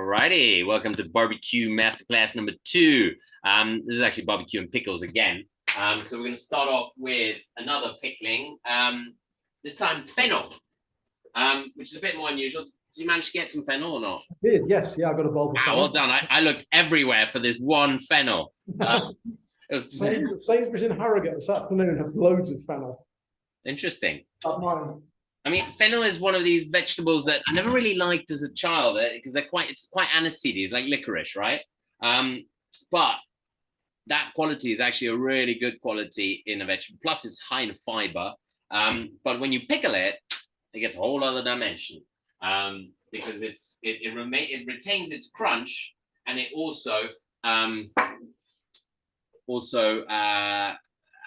Alrighty, welcome to barbecue masterclass number 2. This is actually barbecue and pickles again. So we're going to start off with another pickling. This time fennel, which is a bit more unusual. Did you manage to get some fennel or not? I did, yes. Yeah, I got a bulb of fennel. Well done. I looked everywhere for this one fennel. Sainsbury's in Harrogate this afternoon have loads of fennel. Interesting. Mine. I mean, fennel is one of these vegetables that I never really liked as a child because it's quite aniseedy. It's like licorice, right? But that quality is actually a really good quality in a vegetable. Plus, it's high in fiber. But when you pickle it, it gets a whole other dimension because it retains its crunch, and it also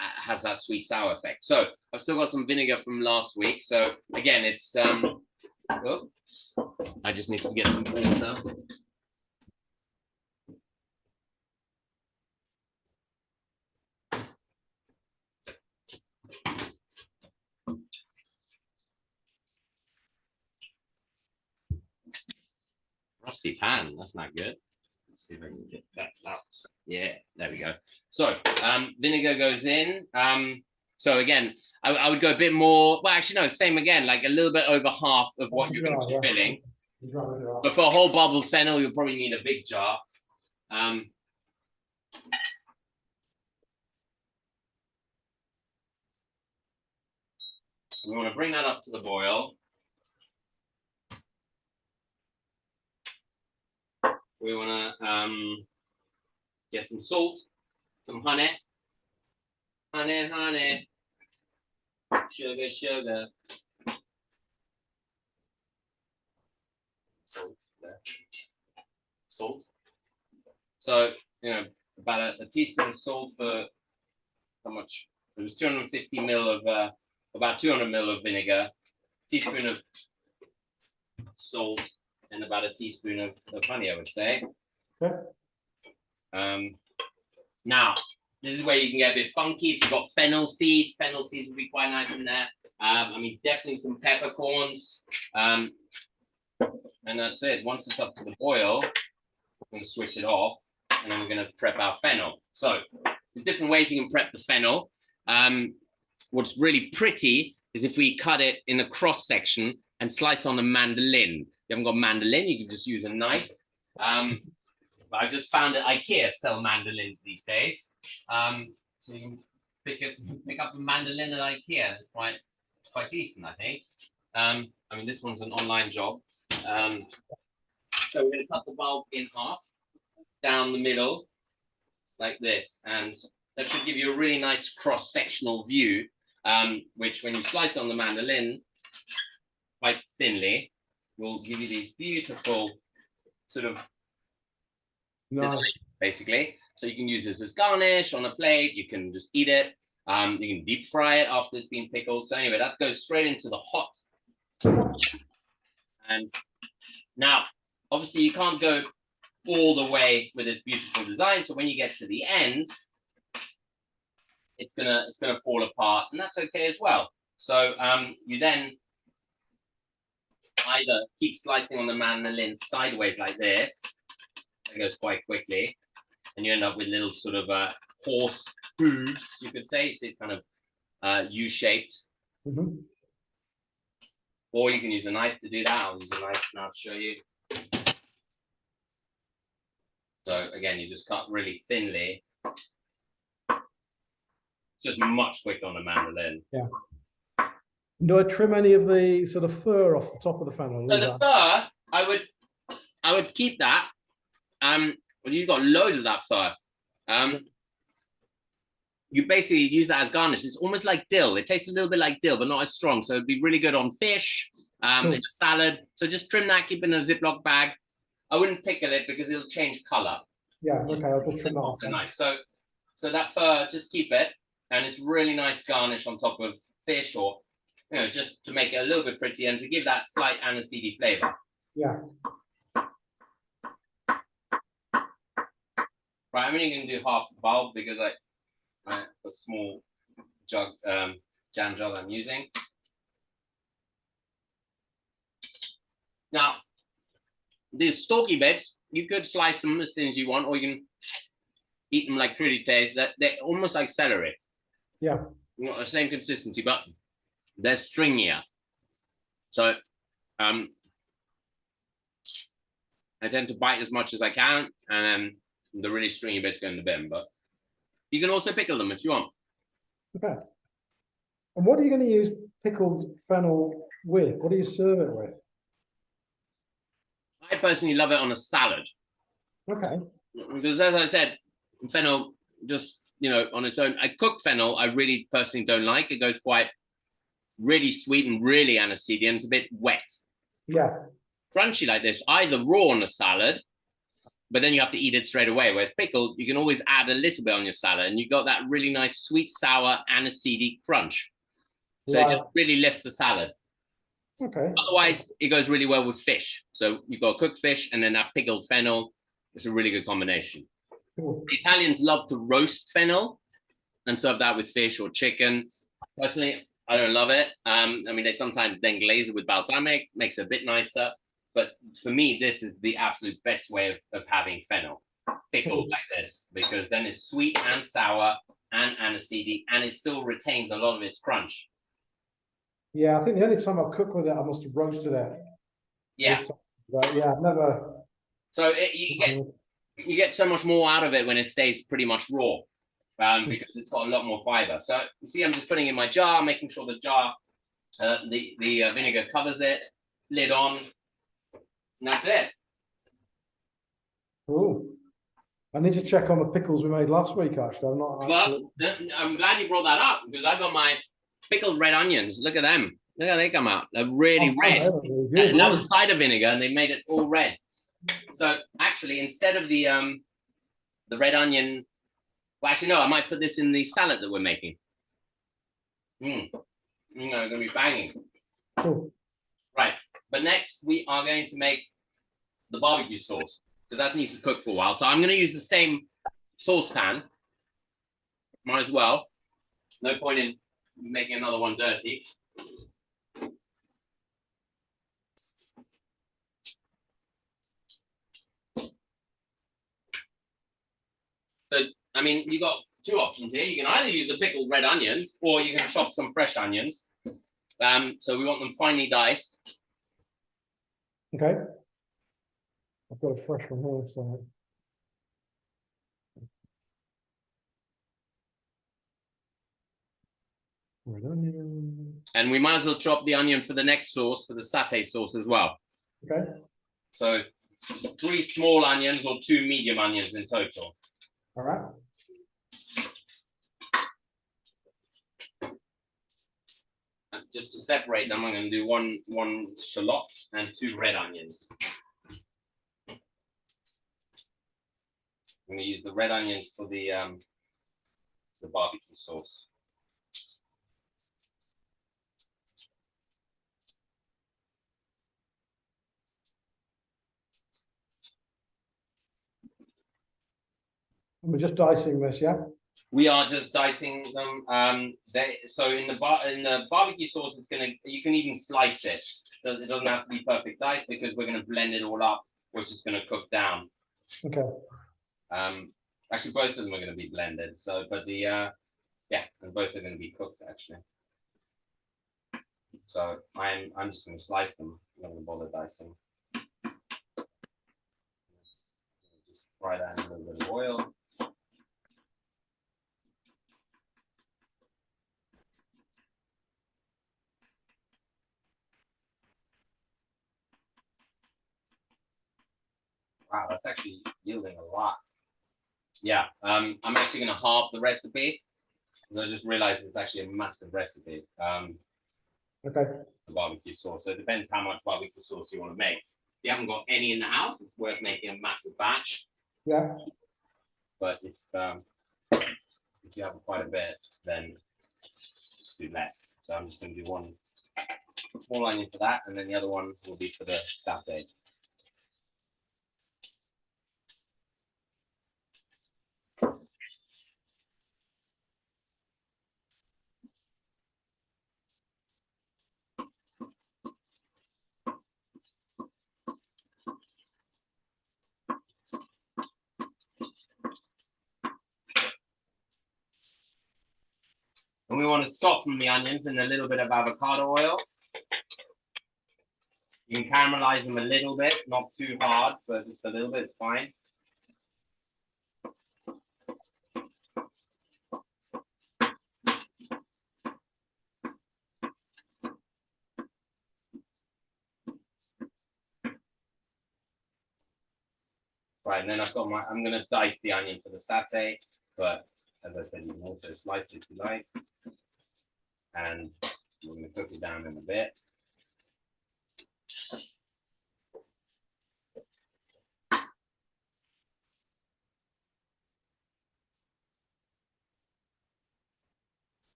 has that sweet sour effect. So I've still got some vinegar from last week. So again, it's oh, I just need to get some water. Rusty pan, that's not good. See if I can get that out. Yeah, there we go. So vinegar goes in. So again, I would go a bit more. Well, actually, no, same again, like a little bit over half of what you're going to be filling. But for a whole bottle of fennel, you'll probably need a big jar. We want to bring that up to the boil. We want to get some salt, some honey, sugar, salt. So, you know, about a teaspoon of salt for how much? It was 250 ml of, about 200 ml of vinegar, teaspoon of salt, and about a teaspoon of honey, I would say. Okay. Now, this is where you can get a bit funky. If you've got fennel seeds would be quite nice in there. I mean, definitely some peppercorns. And that's it. Once it's up to the boil, we're going to switch it off, and then we're going to prep our fennel. So, the different ways you can prep the fennel. What's really pretty is if we cut it in a cross section and slice on a mandolin. If you haven't got a mandolin, you can just use a knife. I just found that IKEA sell mandolins these days. So you can pick up a mandolin at IKEA. It's quite decent, I think. I mean, this one's an online job. So we're going to cut the bulb in half, down the middle, like this. And that should give you a really nice cross-sectional view, which when you slice on the mandolin quite thinly, will give you these beautiful sort of designs, basically. So you can use this as garnish on a plate. You can just eat it. You can deep fry it after it's been pickled. So anyway, that goes straight into the hot. And now, obviously, you can't go all the way with this beautiful design. So when you get to the end, it's gonna fall apart, and that's okay as well. So you then either keep slicing on the mandolin sideways like this. That goes quite quickly, and you end up with little sort of horse hooves, you could say. You see, it's kind of U-shaped. Or you can use a knife to do that. I'll use a knife now to show you. So again, you just cut really thinly. Just much quicker on a mandolin. Yeah. Do I trim any of the sort of fur off the top of the fennel? So the fur, I would keep that. Well, you've got loads of that fur. You basically use that as garnish. It's almost like dill. It tastes a little bit like dill, but not as strong. So it'd be really good on fish, in a salad. So just trim that, keep it in a Ziploc bag. I wouldn't pickle it because it'll change color. Yeah, okay, I'll just trim that off. Nice. So that fur, just keep it, and it's really nice garnish on top of fish, or just to make it a little bit pretty and to give that slight aniseedy flavor. Yeah. Right, I'm only going to do half the bulb because a small jug, jam jar that I'm using. Now, these stalky bits, you could slice them as thin as you want, or you can eat them like crudités. That they're almost like celery. Yeah. Not the same consistency, but they're stringier. So I tend to bite as much as I can, and then the really stringy bits go in the bin. But you can also pickle them if you want. Okay. And what are you going to use pickled fennel with? What do you serve it with? I personally love it on a salad. Okay. Because as I said, fennel just, on its own. I cook fennel, I really personally don't like. It goes quite really sweet and really aniseedy, and it's a bit wet. Yeah. Crunchy like this, either raw on a salad, but then you have to eat it straight away. Whereas pickled, you can always add a little bit on your salad, and you got that really nice sweet, sour, aniseedy crunch. So it just really lifts the salad. Okay. Otherwise, it goes really well with fish. So you've got cooked fish and then that pickled fennel. It's a really good combination. Cool. The Italians love to roast fennel and serve that with fish or chicken. Personally, I don't love it. They sometimes then glaze it with balsamic, makes it a bit nicer. But for me, this is the absolute best way of having fennel pickled like this, because then it's sweet and sour and aniseedy, and it still retains a lot of its crunch. Yeah, I think the only time I cook with it, I must have roasted it. Yeah. But yeah, I've never. So you get so much more out of it when it stays pretty much raw, because it's got a lot more fiber. So you see, I'm just putting it in my jar, making sure the jar, the vinegar covers it, lid on, and that's it. Oh, I need to check on the pickles we made last week. Actually, I'm not. Well, I'm glad you brought that up, because I got my pickled red onions. Look at them. Look how they come out. They're really red. That was cider vinegar, and they made it all red. So actually, instead of the red onion, well, actually no, I might put this in the salad that we're making. It's gonna be banging. Cool. Right, but next we are going to make the barbecue sauce, because that needs to cook for a while. So I'm going to use the same saucepan. Might as well. No point in making another one dirty. So, you got two options here. You can either use the pickled red onions, or you can chop some fresh onions. So we want them finely diced. Okay. I've got a fresh one here, so. Red onion. And we might as well chop the onion for the next sauce, for the satay sauce as well. Okay. So 3 small onions or 2 medium onions in total. All right. And just to separate them, I'm going to do one shallot and 2 red onions. I'm going to use the red onions for the barbecue sauce. And we're just dicing this, yeah? We are just dicing them. So in the barbecue sauce, you can even slice it. So it doesn't have to be perfect dice, because we're going to blend it all up, which is going to cook down. Okay. Actually, both of them are going to be blended. So, but and both are going to be cooked actually. So I'm just going to slice them. I'm not going to bother dicing. Just fry that in a little bit of oil. Wow, that's actually yielding a lot. Yeah, I'm actually going to halve the recipe, because I just realized it's actually a massive recipe. Okay. The barbecue sauce. So it depends how much barbecue sauce you want to make. If you haven't got any in the house, it's worth making a massive batch. Yeah. But if you have quite a bit, then just do less. So I'm just going to do one small onion for that, and then the other one will be for the satay. And we want to soften the onions in a little bit of avocado oil. You can caramelize them a little bit, not too hard, but just a little bit is fine. Right, and then I'm gonna dice the onion for the satay, but as I said, you can also slice it if you like. And we're gonna cook it down in a bit.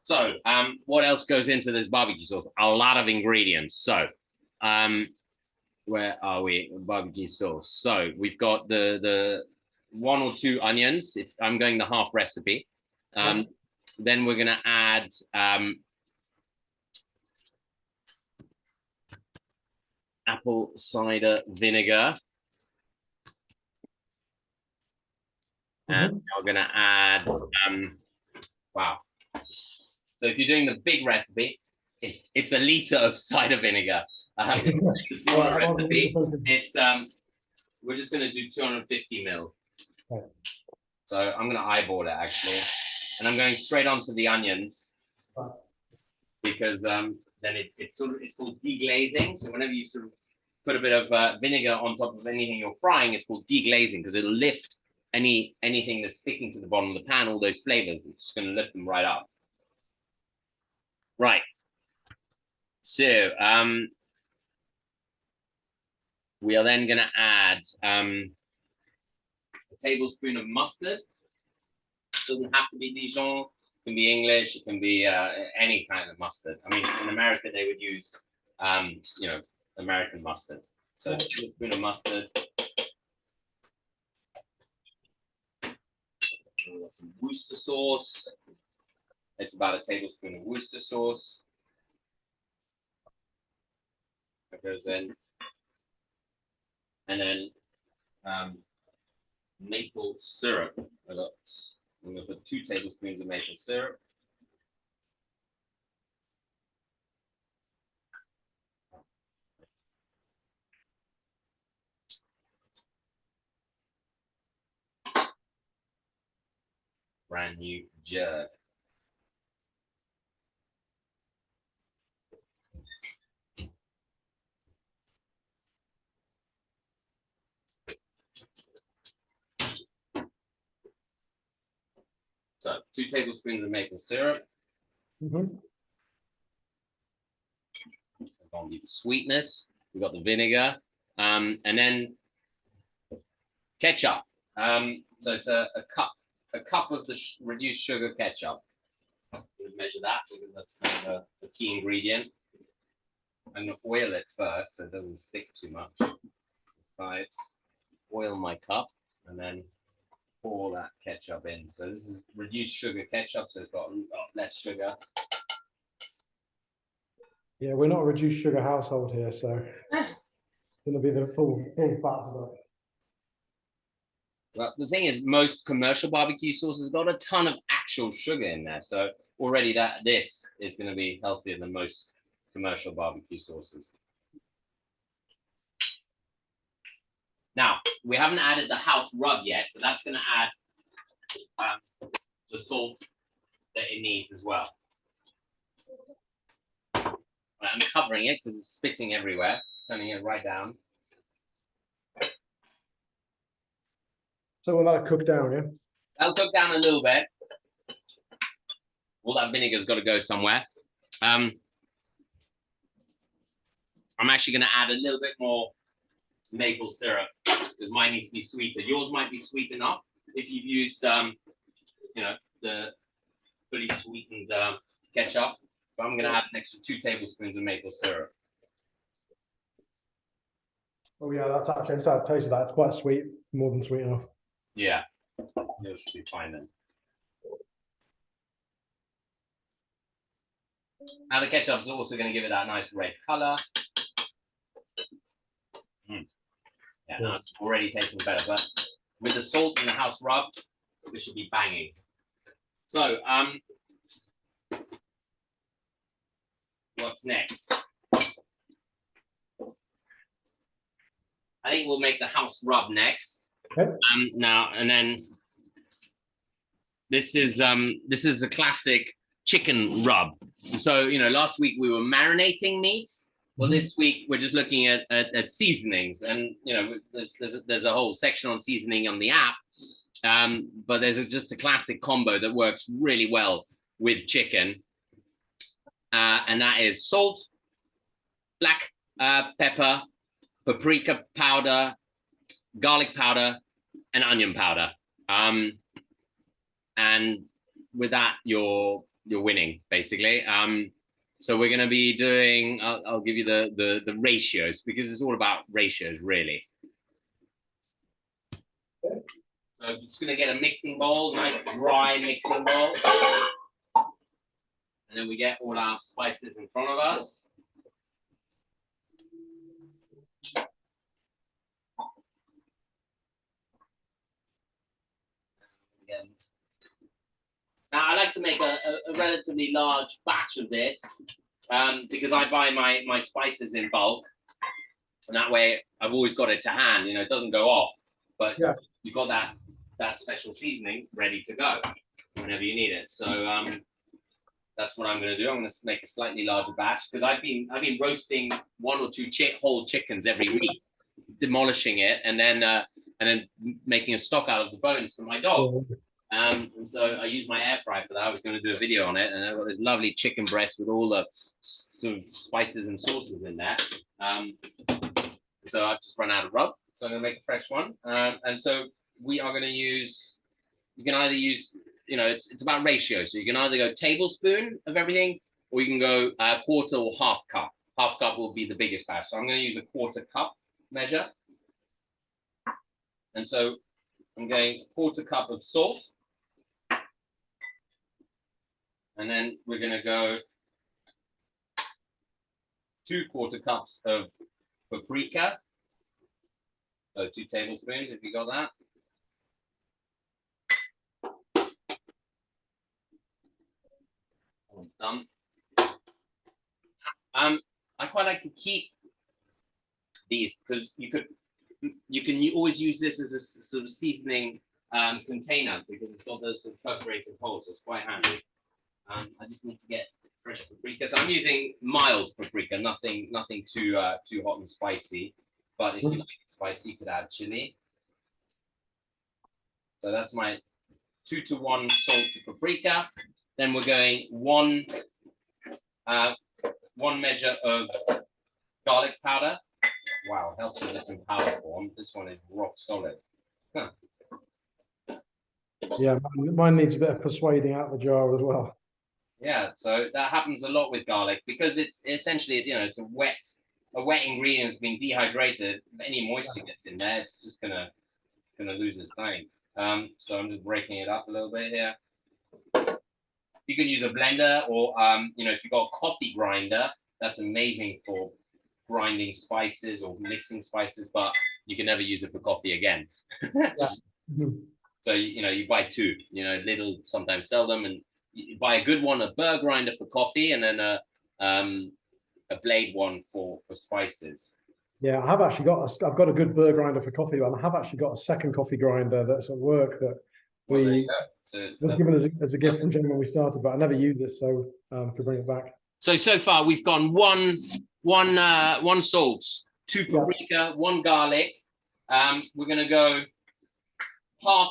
So, what else goes into this barbecue sauce? A lot of ingredients. So, where are we? Barbecue sauce. So we've got the 1 or 2 onions. If I'm going the half recipe, then we're gonna add apple cider vinegar, and we're gonna add wow. So if you're doing the big recipe, it's a liter of cider vinegar. The smaller recipe, it's we're just gonna do 250 ml. Right. So I'm gonna eyeball it actually, and I'm going straight onto the onions because then it's called deglazing. So whenever you sort of put a bit of vinegar on top of anything you're frying, it's called deglazing because it'll lift anything that's sticking to the bottom of the pan, all those flavors. It's just gonna lift them right up. Right. So we are then going to add a tablespoon of mustard. It doesn't have to be Dijon. It can be English. It can be any kind of mustard. I mean, in America they would use American mustard. So a tablespoon of mustard. We've got some Worcester sauce. It's about a tablespoon of Worcester sauce. That goes in. And then maple syrup. I'm going to put 2 tablespoons of maple syrup. Brand new jug. So 2 tablespoons of maple syrup. Going to be the sweetness. We've got the vinegar, and then ketchup. So it's a cup of the reduced sugar ketchup. We'll measure that because that's kind of a key ingredient. I'm going to oil it first so it doesn't stick too much. Sides, oil my cup, and then pour that ketchup in. So this is reduced sugar ketchup, so it's got a lot less sugar. Yeah, we're not a reduced sugar household here, so it's going to be the full fat of it. Well, the thing is, most commercial barbecue sauces got a ton of actual sugar in there, so already this is going to be healthier than most commercial barbecue sauces. Now, we haven't added the house rub yet, but that's going to add the salt that it needs as well. Right, I'm covering it because it's spitting everywhere, turning it right down. So we'll let it cook down, yeah? That'll cook down a little bit. All that vinegar's got to go somewhere. I'm actually going to add a little bit more maple syrup because mine needs to be sweeter. Yours might be sweet enough if you've used, the fully sweetened ketchup. But I'm going to add an extra 2 tablespoons of maple syrup. Oh yeah, that's actually, I just tasted that. It's quite sweet, more than sweet enough. Yeah, yours should be fine then. Now the ketchup's also going to give it that nice red color. Yeah, now it's already tasting better, but with the salt and the house rub, this should be banging. So, what's next? I think we'll make the house rub next. Okay. Now and then. This is a classic chicken rub. So last week we were marinating meats. Well, this week we're just looking at seasonings, and there's a whole section on seasoning on the app. But there's just a classic combo that works really well with chicken, and that is salt, black pepper, paprika powder, garlic powder, and onion powder. And with that, you're winning basically. So we're going to be doing. I'll give you the ratios, because it's all about ratios, really. So I'm just going to get a mixing bowl, nice dry mixing bowl, and then we get all our spices in front of us. Again. Now, I like to make a relatively large batch of this because I buy my spices in bulk, and that way I've always got it to hand. It doesn't go off, but you've got that special seasoning ready to go whenever you need it. So that's what I'm going to do. I'm going to make a slightly larger batch, because I've been roasting 1 or 2 whole chickens every week, demolishing it, and then making a stock out of the bones for my dog. And so I use my air fryer for that. I was going to do a video on it, and I've got this lovely chicken breast with all the sort of spices and sauces in there. So I've just run out of rub, so I'm going to make a fresh one. And so we are going to use. You can either use, it's about ratio. So you can either go tablespoon of everything, or you can go quarter or half cup. Half cup will be the biggest batch. So I'm going to use a quarter cup measure. And so I'm going quarter cup of salt. And then we're going to go 2 quarter cups of paprika. So 2 tablespoons, if you got that. That one's done. I quite like to keep these, because you can always use this as a sort of seasoning container, because it's got those sort of perforated holes, so it's quite handy. I just need to get fresh paprika. So I'm using mild paprika, nothing too hot and spicy. But if you like it spicy, you could add chilli. So that's my 2-to-1 salt to paprika. Then we're going one measure of garlic powder. Wow, helps if it's in powder form. This one is rock solid. Huh. Yeah, mine needs a bit of persuading out the jar as well. Yeah, so that happens a lot with garlic, because it's essentially, it's a wet ingredient that's been dehydrated. If any moisture gets in there, it's just gonna lose its thing. So I'm just breaking it up a little bit here. You can use a blender, or if you've got a coffee grinder, that's amazing for grinding spices or mixing spices, but you can never use it for coffee again. So you buy 2. Little sometimes sell them, and you buy a good one, a burr grinder for coffee, and then a blade one for spices. Yeah, I've got a good burr grinder for coffee, but I have actually got a second coffee grinder that's at work that was given as a gift from Jen when we started, but I never used it, so could bring it back. So far we've gone one salt, 2 paprika, 1 garlic. We're gonna go half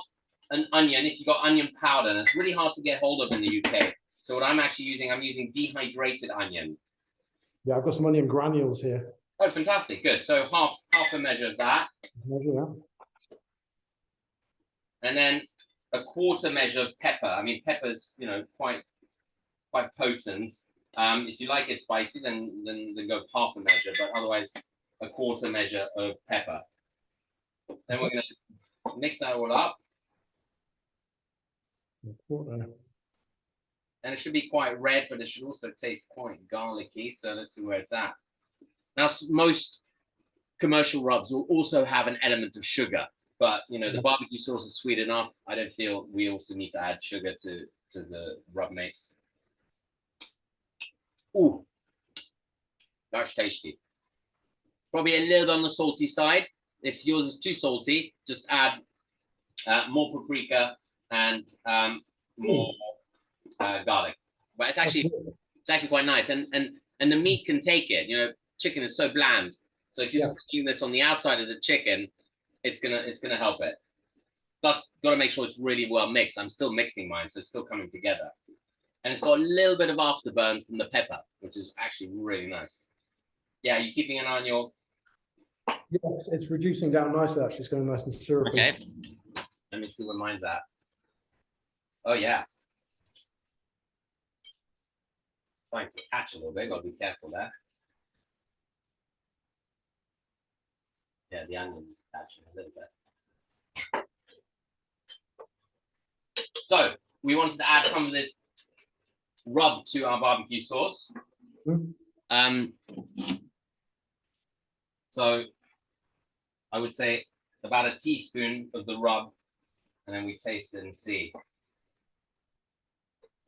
an onion if you've got onion powder, and it's really hard to get hold of in the UK. So what I'm using dehydrated onion. Yeah, I've got some onion granules here. Oh, fantastic, good. So half a measure of that. And then a quarter measure of pepper. I mean, pepper's quite potent. If you like it spicy, then go half a measure, but otherwise a quarter measure of pepper. Then we're going to mix that all up. And it should be quite red, but it should also taste quite garlicky. So let's see where it's at. Now, most commercial rubs will also have an element of sugar, but you know, the barbecue sauce is sweet enough. I don't feel we also need to add sugar to the rub mix. Ooh, that's tasty. Probably a little on the salty side. If yours is too salty, just add more paprika and more garlic. But it's actually quite nice, and the meat can take it. You know, chicken is so bland, so if you're spreading this on the outside of the chicken, it's gonna help it. Plus, got to make sure it's really well mixed. I'm still mixing mine, so it's still coming together, and it's got a little bit of afterburn from the pepper, which is actually really nice. Yeah, you keeping an eye on your. Yeah, it's reducing down nicely. Actually, it's going nice and syrupy. Okay, let me see where mine's at. Oh yeah. Starting to catch a little bit, gotta be careful there. Yeah, the onions catching a little bit. So we wanted to add some of this rub to our barbecue sauce. So I would say about a teaspoon of the rub, and then we taste it and see.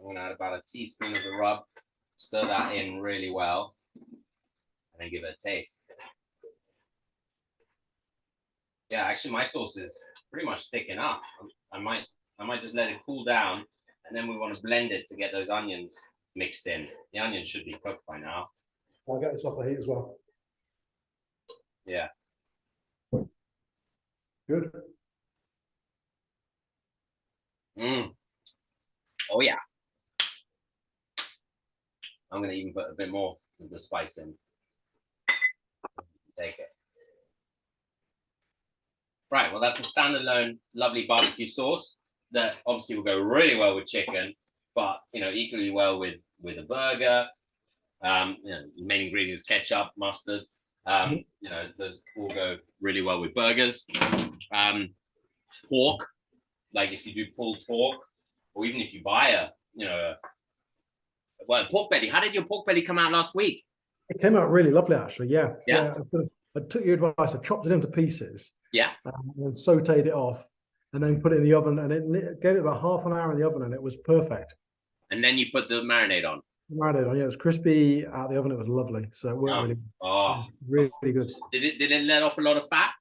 I'm gonna add about a teaspoon of the rub. Stir that in really well, and then give it a taste. Yeah, actually, my sauce is pretty much thick enough. I might just let it cool down, and then we want to blend it to get those onions mixed in. The onions should be cooked by now. I'll get this off the heat as well. Yeah. Good. Oh yeah. I'm gonna even put a bit more of the spice in. Take it. Right, well, that's a standalone lovely barbecue sauce that obviously will go really well with chicken, but you know, equally well with a burger. You know, the main ingredients: ketchup, mustard. You know, those all go really well with burgers. Pork, like if you do pulled pork, or even if you buy pork belly. How did your pork belly come out last week? It came out really lovely, actually. Yeah. I took your advice. I chopped it into pieces. Yeah. And then sauteed it off, and then put it in the oven, and it gave it about half an hour in the oven, and it was perfect. And then you put the marinade on. Marinade on, yeah. It was crispy out of the oven. It was lovely. So it worked really good. Did it let off a lot of fat?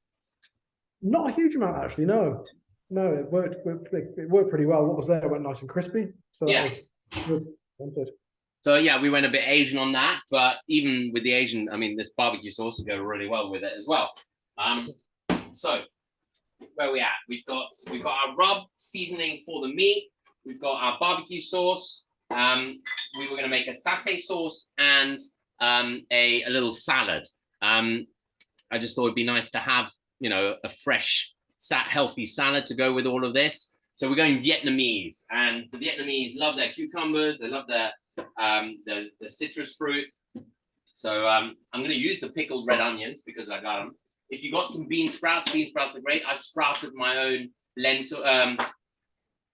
Not a huge amount, actually. No, it worked. It worked pretty well. What was there went nice and crispy. So that was good. So yeah, we went a bit Asian on that, but even with the Asian, I mean, this barbecue sauce will go really well with it as well. So where are we at? We've got our rub seasoning for the meat. We've got our barbecue sauce. We were going to make a satay sauce and a little salad. I just thought it'd be nice to have, you know, a fresh, healthy salad to go with all of this. So we're going Vietnamese, and the Vietnamese love their cucumbers. They love their the citrus fruit. So I'm going to use the pickled red onions because I got them. If you got some bean sprouts are great. I've sprouted my own lentil,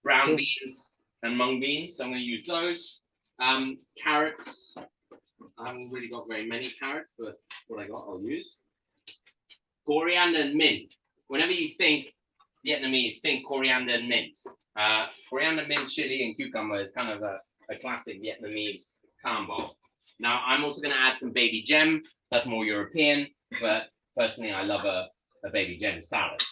brown beans and mung beans. So I'm going to use those. Carrots. I haven't really got very many carrots, but what I got, I'll use. Coriander and mint. Whenever you think Vietnamese, think coriander and mint. Coriander, mint, chili, and cucumber is kind of a classic Vietnamese combo. Now, I'm also going to add some baby gem. That's more European, but personally, I love a baby gem salad.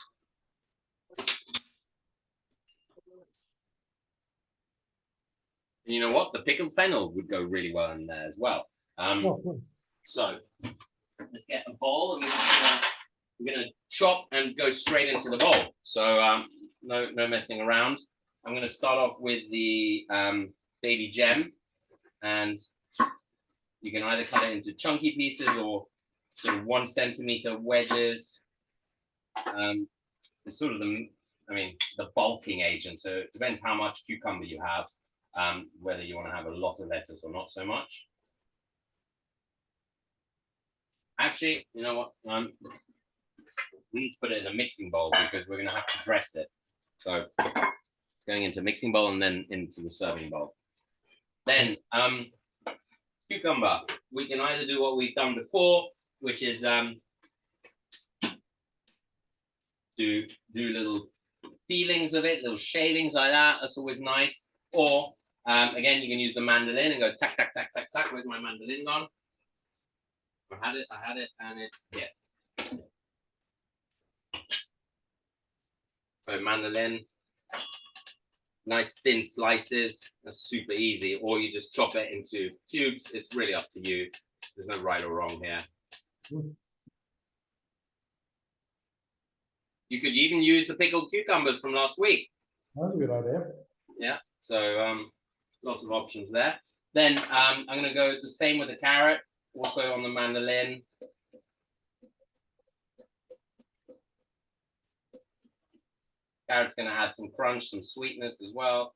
And you know what? The pickled fennel would go really well in there as well. So let's get a bowl, and we're gonna chop and go straight into the bowl. So no messing around. I'm gonna start off with the baby gem, and you can either cut it into chunky pieces or sort of 1 centimeter wedges. It's sort of the bulking agent. So it depends how much cucumber you have, whether you want to have a lot of lettuce or not so much. Actually, you know what? We need to put it in a mixing bowl because we're going to have to dress it. So it's going into mixing bowl and then into the serving bowl. Then cucumber. We can either do what we've done before, which is to do little feelings of it, little shavings like that. That's always nice. Or again, you can use the mandolin and go tack, tack, tack, tack, tack. Where's my mandolin gone? I had it, and it's yeah. So mandolin, nice thin slices. That's super easy. Or you just chop it into cubes. It's really up to you. There's no right or wrong here. You could even use the pickled cucumbers from last week. That's a good idea. Yeah, so lots of options there. Then I'm going to go the same with the carrot, also on the mandolin. Carrot's going to add some crunch, some sweetness as well.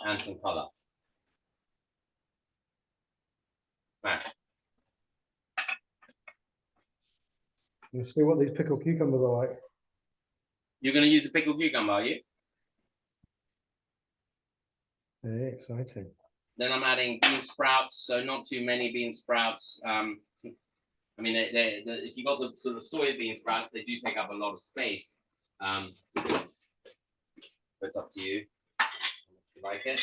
And some color. Right. Let's see what these pickled cucumbers are like. You're going to use a pickled cucumber, are you? Very exciting. Then I'm adding bean sprouts, so not too many bean sprouts. I mean, if you got the sort of soybean sprouts, they do take up a lot of space. But it's up to you if you like it.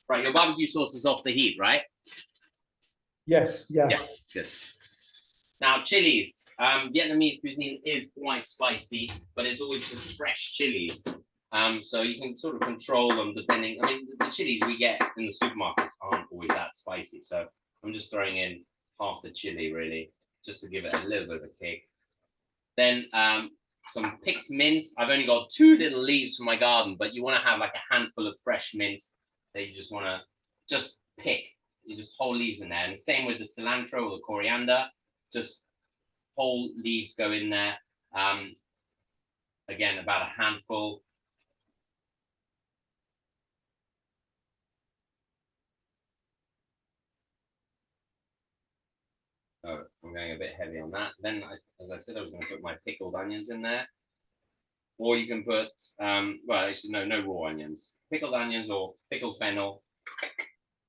Right, your barbecue sauce is off the heat, right? Yes, yeah. Yeah, good. Now, chilies. Vietnamese cuisine is quite spicy, but it's always just fresh chilies. So you can sort of control them depending. I mean, the chilies we get in the supermarkets aren't always that spicy. So I'm just throwing in half the chili, really, just to give it a little bit of a kick. Then some picked mint. I've only got 2 little leaves from my garden, but you want to have like a handful of fresh mint that you just want to just pick. You just whole leaves in there. And same with the cilantro or the coriander, just whole leaves go in there. Again, about a handful. Oh, I'm going a bit heavy on that. Then, as I said, I was going to put my pickled onions in there. Or you can put, well, actually, no raw onions. Pickled onions or pickled fennel,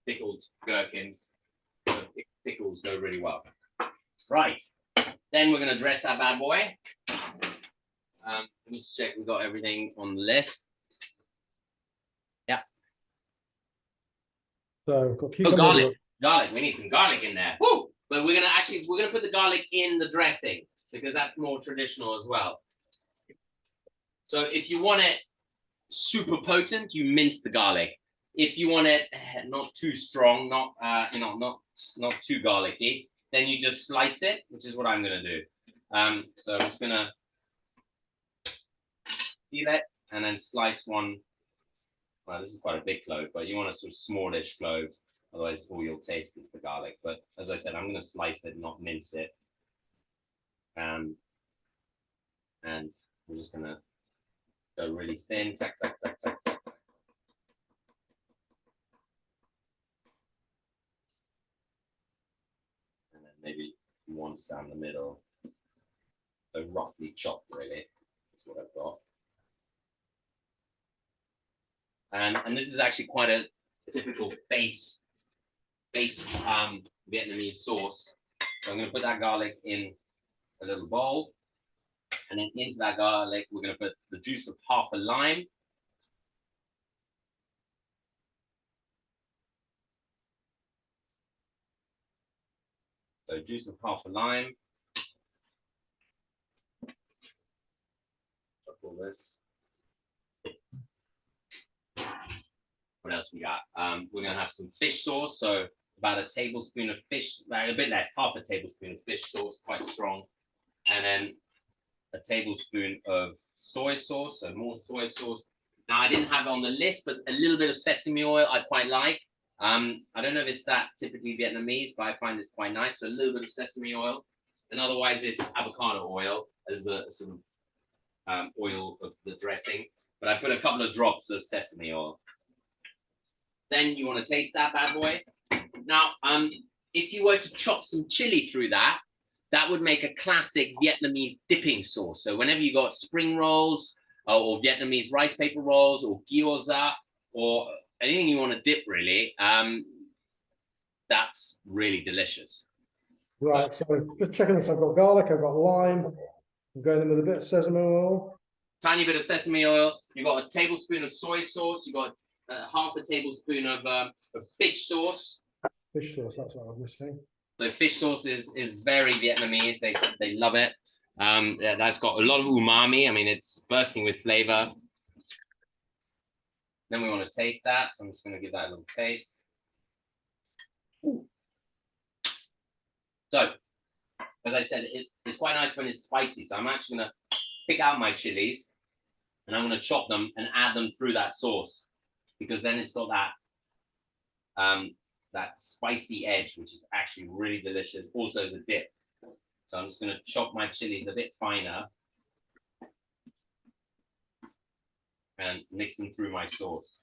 pickled gherkins. Pickles go really well. Right. Then we're going to dress that bad boy. Let me just check we've got everything on the list. Yeah. So, got Oh, cucumber. garlic. Garlic. We need some garlic in there. Woo! But we're gonna put the garlic in the dressing because that's more traditional as well. So if you want it super potent, you mince the garlic. If you want it not too strong, not too garlicky, then you just slice it, which is what I'm gonna do. So I'm just gonna peel it and then slice one. Well, this is quite a big clove, but you want a sort of smallish clove. Otherwise, all you'll taste is the garlic. But as I said, I'm going to slice it, not mince it. And we're just going to go really thin. Tack, tack, tack, tack, tack, tack. And then maybe once down the middle. So roughly chopped, really. That's what I've got. And this is actually quite a typical base Vietnamese sauce. So I'm going to put that garlic in a little bowl, and then into that garlic we're going to put the juice of half a lime. So juice of half a lime. All this. What else we got? We're going to have some fish sauce. So about a tablespoon of fish, a bit less, half a tablespoon of fish sauce, quite strong. And then a tablespoon of soy sauce, so more soy sauce. Now, I didn't have it on the list, but a little bit of sesame oil I quite like. I don't know if it's that typically Vietnamese, but I find it's quite nice. So a little bit of sesame oil. And otherwise, it's avocado oil as the sort of oil of the dressing. But I put a couple of drops of sesame oil. Then you want to taste that bad boy. Now, if you were to chop some chili through that, that would make a classic Vietnamese dipping sauce. So whenever you got spring rolls or Vietnamese rice paper rolls or gyoza or anything you want to dip, really. That's really delicious. Right, so just checking this. I've got garlic, I've got lime. I'm going in with a bit of sesame oil. Tiny bit of sesame oil. You've got a tablespoon of soy sauce. You've got half a tablespoon of fish sauce. Fish sauce, that's what I was missing. So fish sauce is very Vietnamese. They love it. Yeah, that's got a lot of umami. I mean, it's bursting with flavor. Then we want to taste that. So I'm just going to give that a little taste. Ooh. So, as I said, it's quite nice when it's spicy. So I'm actually going to pick out my chilies and I'm going to chop them and add them through that sauce, because then it's got that spicy edge, which is actually really delicious, also as a dip. So I'm just going to chop my chilies a bit finer and mix them through my sauce.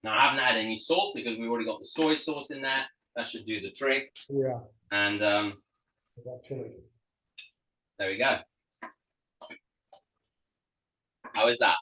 Now, I haven't added any salt because we've already got the soy sauce in there. That should do the trick. Yeah. And there we go. How is that?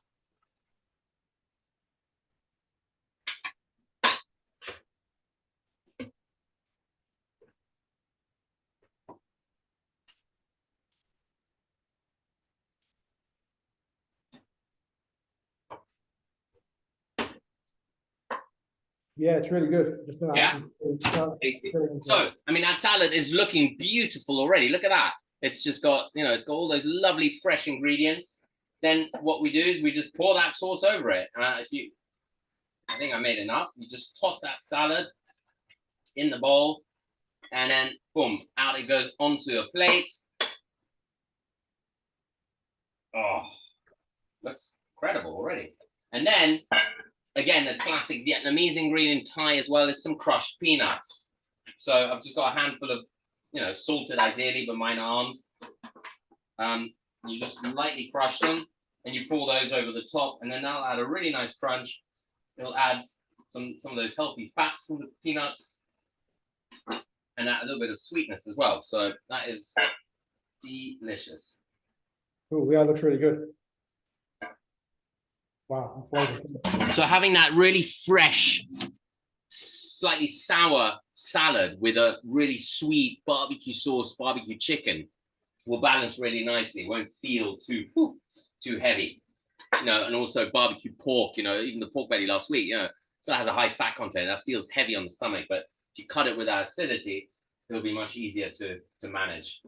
Yeah, it's really good. Just Yeah, tasty. So, I mean, that salad is looking beautiful already. Look at that. It's just got, you know, it's got all those lovely fresh ingredients. Then what we do is we just pour that sauce over it. I think I made enough. You just toss that salad in the bowl, and then boom, out it goes onto a plate. Oh, looks incredible already. And then, again, the classic Vietnamese ingredient, Thai as well, is some crushed peanuts. So I've just got a handful of, you know, salted ideally, but mine aren't. You just lightly crush them and you pour those over the top, and then that'll add a really nice crunch. It'll add some of those healthy fats from the peanuts and add a little bit of sweetness as well. So that is delicious. Oh, yeah, looks really good. Wow. So having that really fresh, slightly sour salad with a really sweet barbecue sauce, barbecue chicken will balance really nicely. It won't feel too heavy. You know, and also barbecue pork, you know, even the pork belly last week, you know, so it has a high fat content. That feels heavy on the stomach, but if you cut it with that acidity, it'll be much easier to manage.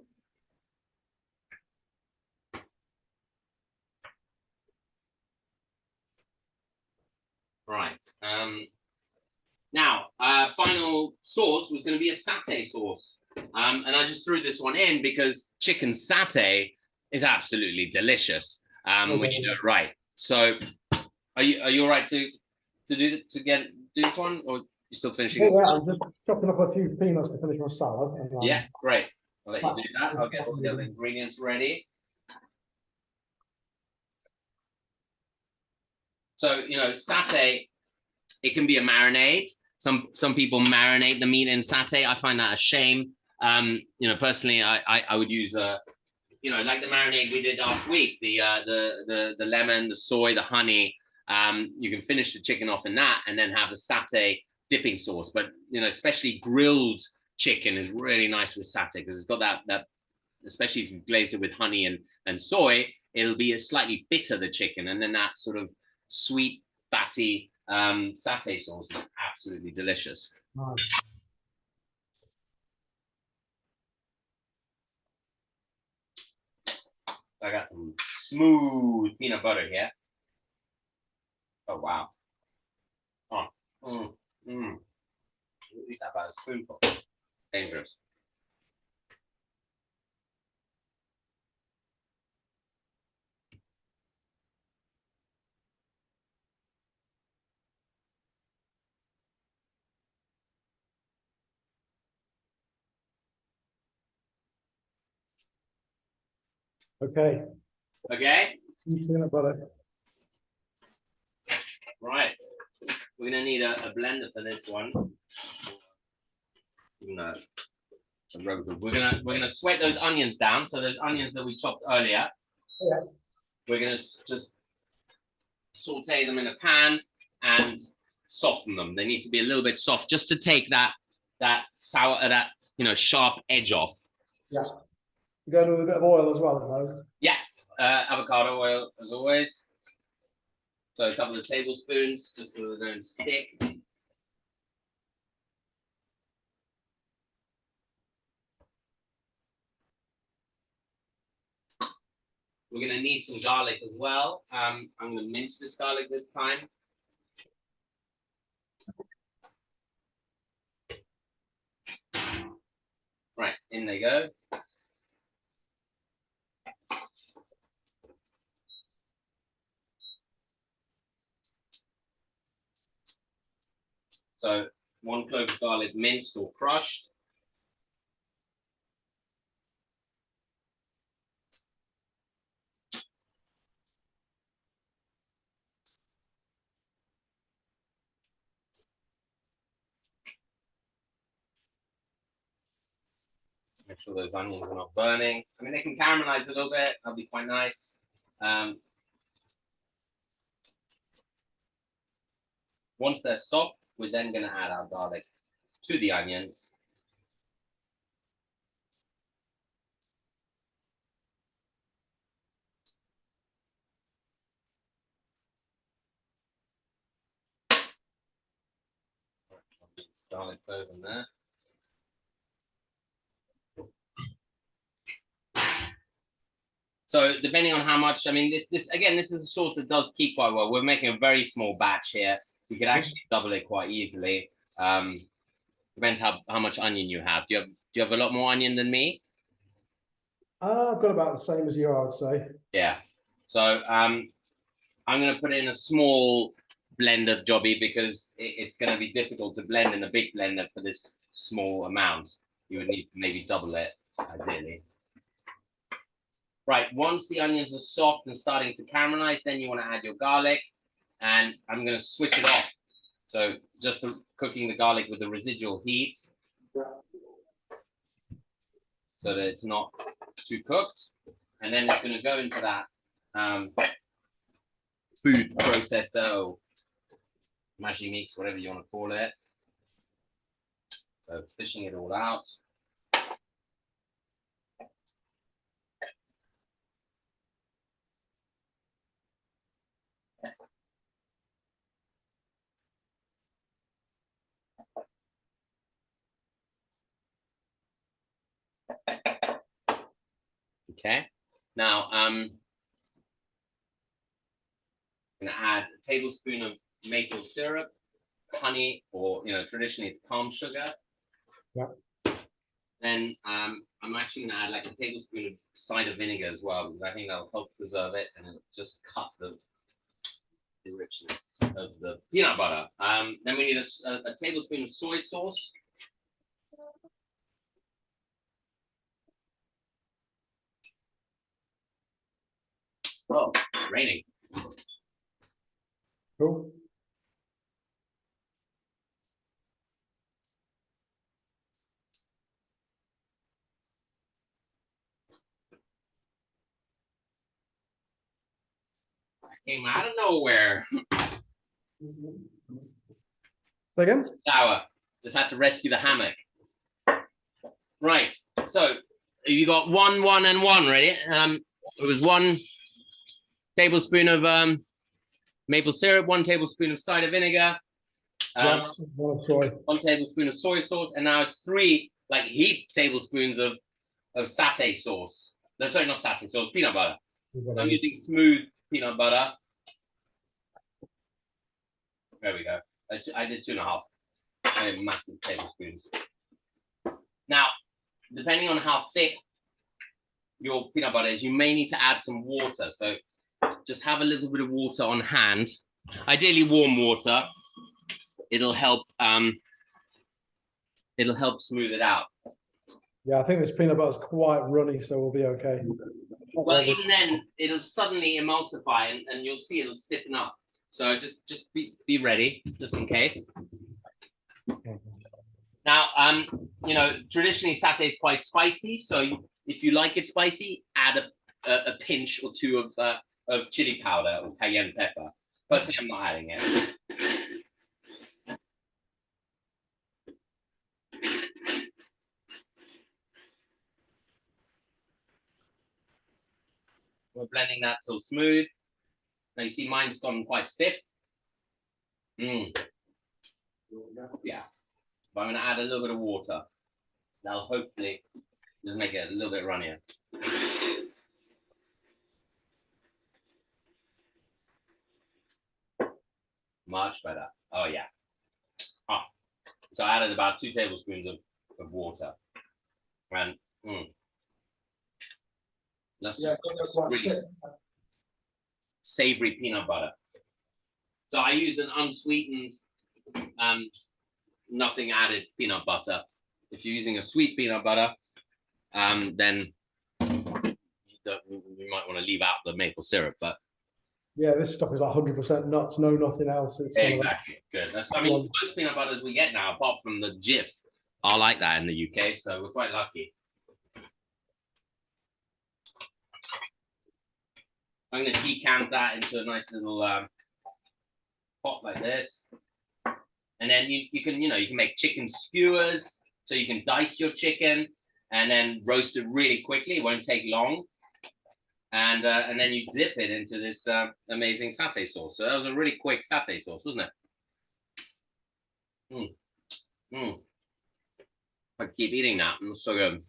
Right. Now, final sauce was going to be a satay sauce. And I just threw this one in because chicken satay is absolutely delicious when you do it right. So are you all right to do this one, or you still finishing this? Yeah, I'm just chopping up a few peanuts to finish my salad. Yeah, great. I'll let you do that. I'll get all the other ingredients ready. So, you know, satay, it can be a marinade. Some people marinate the meat in satay. I find that a shame. You know, personally, I would use you know, like the marinade we did last week, the lemon, the soy, the honey. You can finish the chicken off in that and then have the satay dipping sauce. But, you know, especially grilled chicken is really nice with satay because it's got that, especially if you glaze it with honey and soy, it'll be a slightly bitter, the chicken. And then that sort of sweet, fatty satay sauce is absolutely delicious. Nice. I got some smooth peanut butter here. Oh, wow. Oh, eat that by a spoonful. Dangerous. Okay. Okay. Peanut butter. Right. We're gonna need a blender for this one. No. We're gonna sweat those onions down. So those onions that we chopped earlier. Yeah. We're gonna just saute them in a pan, and soften them. They need to be a little bit soft just to take that sour, that sharp edge off. Yeah. You go with a bit of oil as well, though. Yeah, avocado oil as always. So a couple of tablespoons just so they don't stick. We're going to need some garlic as well. I'm going to mince this garlic this time. Right, in they go. So 1 clove of garlic minced or crushed. Make sure those onions are not burning. I mean, they can caramelize a little bit. That'll be quite nice. Once they're soft, we're then going to add our garlic to the onions. Garlic clove in there. So depending on how much, I mean, this again, this is a sauce that does keep quite well. We're making a very small batch here. We could actually double it quite easily. Depends how much onion you have. Do you have a lot more onion than me? I've got about the same as you, I would say. Yeah. So I'm going to put it in a small blender jobby because it's going to be difficult to blend in a big blender for this small amount. You would need to maybe double it, ideally. Right, once the onions are soft and starting to caramelize, then you want to add your garlic, and I'm going to switch it off. So just cooking the garlic with the residual heat so that it's not too cooked. And then it's going to go into that food processor, mashing mix, whatever you want to call it. So fishing it all out. Okay, now I'm going to add a tablespoon of maple syrup, honey, or traditionally it's palm sugar. Yeah. Then I'm actually going to add like a tablespoon of cider vinegar as well, because I think that'll help preserve it and it'll just cut the richness of the peanut butter. Then we need a tablespoon of soy sauce. Oh, raining. Cool. Came out of nowhere. Say again? Shower. Just had to rescue the hammock. Right. So you got 1, 1, and 1 ready. It was 1 tablespoon of maple syrup, 1 tablespoon of cider vinegar, 1 tablespoon of soy sauce, and now it's 3 like heaped tablespoons of satay sauce. No, sorry, not satay sauce, peanut butter. So I'm using smooth peanut butter. There we go. I did 2.5. Massive tablespoons. Now, depending on how thick your peanut butter is, you may need to add some water. So just have a little bit of water on hand. Ideally warm water. It'll help smooth it out. Yeah, I think this peanut butter is quite runny, so we'll be okay. Well, even then, it'll suddenly emulsify and you'll see it'll stiffen up. So just be ready, just in case. Now, traditionally satay is quite spicy. So if you like it spicy, add a pinch or 2 of chili powder or cayenne pepper. Personally, I'm not adding it. We're blending that till smooth. Now you see mine's gone quite stiff. Yeah. But I'm going to add a little bit of water. That'll hopefully just make it a little bit runnier. Much better. Oh, yeah. Oh. So I added about 2 tablespoons of water. And that's just really savory peanut butter. So I use an unsweetened, nothing added peanut butter. If you're using a sweet peanut butter, then you might want to leave out the maple syrup. But yeah, this stuff is like 100% nuts, no nothing else. It's exactly good. I mean, most peanut butters we get now, apart from the Jif, are like that in the UK, so we're quite lucky. I'm going to decant that into a nice little pot like this, and then you can make chicken skewers, so you can dice your chicken and then roast it really quickly. It won't take long, and then you dip it into this amazing satay sauce. So that was a really quick satay sauce, wasn't it? I keep eating that. It's so good.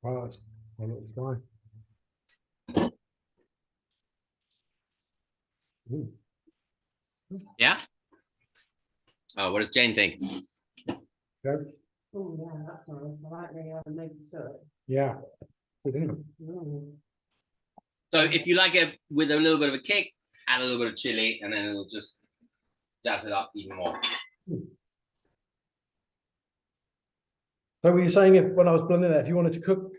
Wow, that's fine. Yeah. Oh, what does Jane think? Yeah. Oh yeah, that's nice. I like the maple syrup. Yeah. So if you like it with a little bit of a kick, add a little bit of chili, and then it'll just jazz it up even more. So were you saying when I was blending that, if you wanted to cook,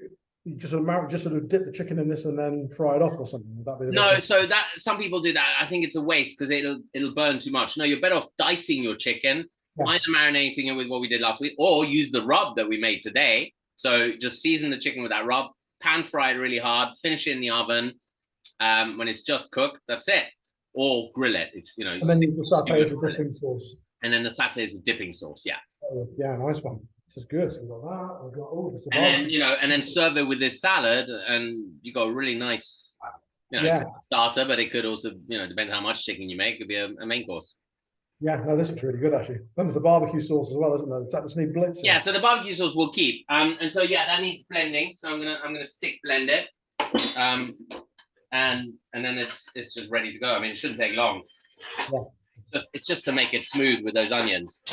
you just sort of dip the chicken in this and then fry it off or something? Would that be the No, best? so that some people do that. I think it's a waste because it'll burn too much. No, you're better off dicing your chicken, either marinating it with what we did last week, or use the rub that we made today. So just season the chicken with that rub, pan fry it really hard, finish it in the oven. When it's just cooked, that's it. Or grill it. If you know. And then use the satay as a dipping sauce. And then the satay is a dipping sauce. Yeah. Oh, yeah, nice one. This is good. So we've got that. We've got this. And then and then serve it with this salad, and you got a really nice, starter. But it could also, depends how much chicken you make. It could be a main course. Yeah, no, this is really good actually. Then there's the barbecue sauce as well, isn't there? Does that just need blitzing? Yeah, so the barbecue sauce we'll keep. And so that needs blending. So I'm gonna stick blend it. And then it's just ready to go. I mean, it shouldn't take long. Yeah. It's just to make it smooth with those onions.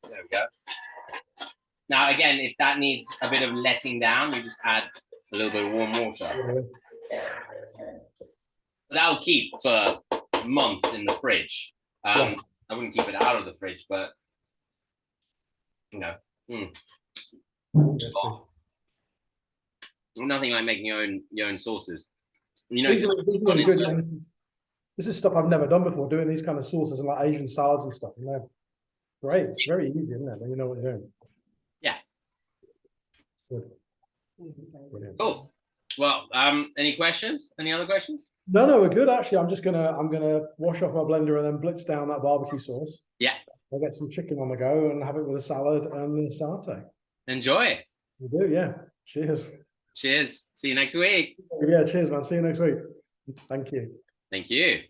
There we go. Now, again, if that needs a bit of letting down, you just add a little bit of warm water. That'll keep for months in the fridge. I wouldn't keep it out of the fridge, but nothing like making your own sauces. These are really good. Yeah, this is stuff I've never done before. Doing these kind of sauces and like Asian salads and stuff. And they're great. It's very easy, isn't it? When you know what you're doing. Yeah. Good. Brilliant. Cool. Well, any questions? Any other questions? No, we're good. Actually, I'm gonna wash off my blender and then blitz down that barbecue sauce. Yeah. I'll get some chicken on the go and have it with a salad and the satay. Enjoy. We do, yeah. Cheers. Cheers. See you next week. Yeah, cheers, man. See you next week. Thank you. Thank you.